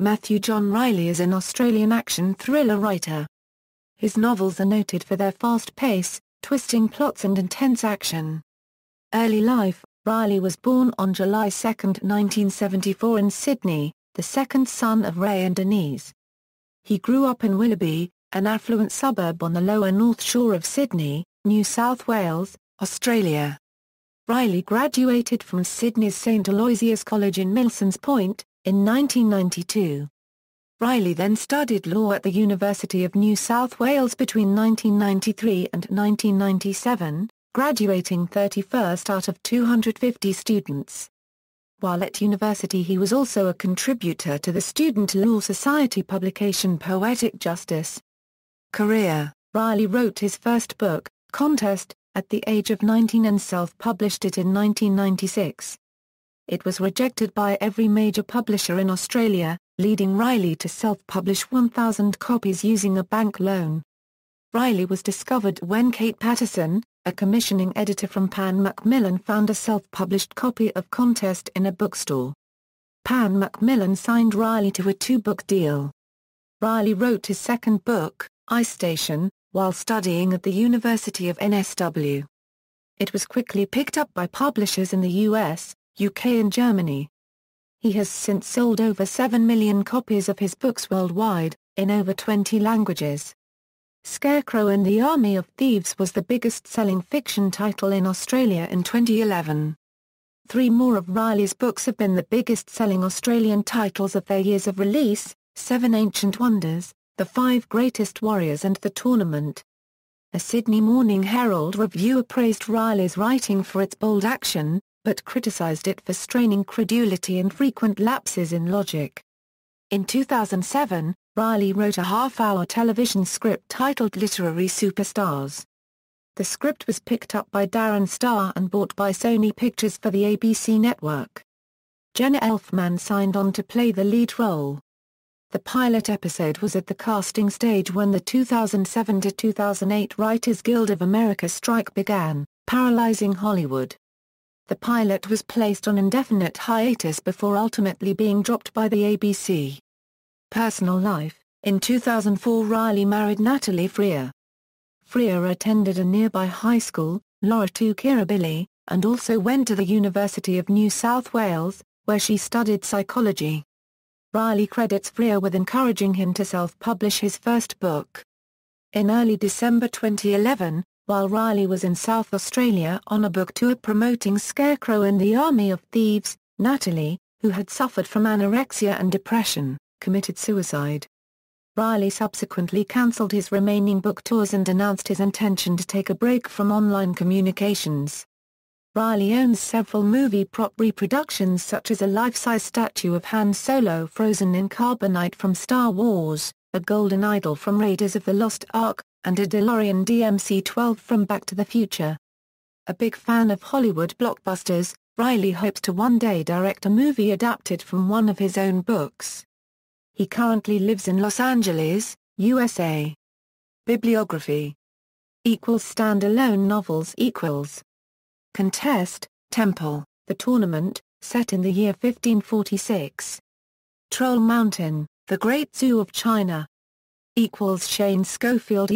Matthew John Reilly is an Australian action thriller writer. His novels are noted for their fast pace, twisting plots and intense action. Early life: Reilly was born on July 2, 1974 in Sydney, the second son of Ray and Denise. He grew up in Willoughby, an affluent suburb on the lower North Shore of Sydney, New South Wales, Australia. Reilly graduated from Sydney's St Aloysius College in Milsons Point, in 1992. Reilly then studied law at the University of New South Wales between 1993 and 1997, graduating 31st out of 250 students. While at university he was also a contributor to the student law society publication Poetic Justice. Career: Reilly wrote his first book, Contest, at the age of 19 and self-published it in 1996. It was rejected by every major publisher in Australia, leading Reilly to self-publish 1,000 copies using a bank loan. Reilly was discovered when Kate Patterson, a commissioning editor from Pan Macmillan, found a self-published copy of Contest in a bookstore. Pan Macmillan signed Reilly to a 2-book deal. Reilly wrote his second book, Ice Station, while studying at the University of NSW. It was quickly picked up by publishers in the US, UK and Germany. He has since sold over 7 million copies of his books worldwide, in over 20 languages. Scarecrow and the Army of Thieves was the biggest-selling fiction title in Australia in 2011. 3 more of Reilly's books have been the biggest-selling Australian titles of their years of release: 7 Ancient Wonders, The 5 Greatest Warriors and The Tournament. A Sydney Morning Herald reviewer praised Reilly's writing for its bold action, but criticised it for straining credulity and frequent lapses in logic. In 2007, Reilly wrote a half-hour television script titled Literary Superstars. The script was picked up by Darren Star and bought by Sony Pictures for the ABC network. Jenna Elfman signed on to play the lead role. The pilot episode was at the casting stage when the 2007 to 2008 Writers Guild of America strike began, paralyzing Hollywood. The pilot was placed on indefinite hiatus before ultimately being dropped by the ABC. Personal life: in 2004 Reilly married Natalie Freer. Freer attended a nearby high school, Laura Kirribilli, and also went to the University of New South Wales, where she studied psychology. Reilly credits Freer with encouraging him to self-publish his first book. In early December 2011, while Reilly was in South Australia on a book tour promoting Scarecrow and the Army of Thieves, Natalie, who had suffered from anorexia and depression, committed suicide. Reilly subsequently cancelled his remaining book tours and announced his intention to take a break from online communications. Reilly owns several movie prop reproductions such as a life-size statue of Han Solo frozen in carbonite from Star Wars, a golden idol from Raiders of the Lost Ark, and a DeLorean DMC-12 from Back to the Future. A big fan of Hollywood blockbusters, Reilly hopes to one day direct a movie adapted from one of his own books. He currently lives in Los Angeles, USA. Bibliography = standalone novels = Contest, Temple, The Tournament, set in the year 1546. Troll Mountain, The Great Zoo of China. Shane Schofield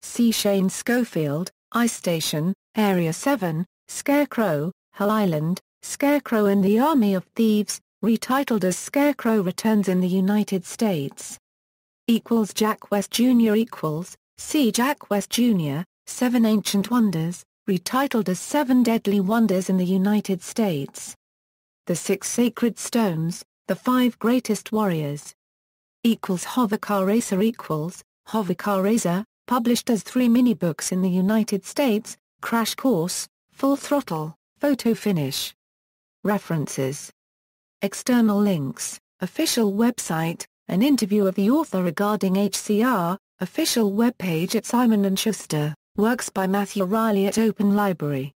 see Shane Schofield, Ice Station, Area 7, Scarecrow, Hell Island, Scarecrow and the Army of Thieves, retitled as Scarecrow Returns in the United States. Jack West Jr. see Jack West Jr., 7 Ancient Wonders, retitled as 7 Deadly Wonders in the United States. The 6 Sacred Stones, The 5 Greatest Warriors. Hovercar Racer Hovercar Racer, published as 3 mini-books in the United States, Crash Course, Full Throttle, Photo Finish. References. External links: official website, an interview of the author regarding HCR, official webpage at Simon & Schuster, works by Matthew Reilly at Open Library.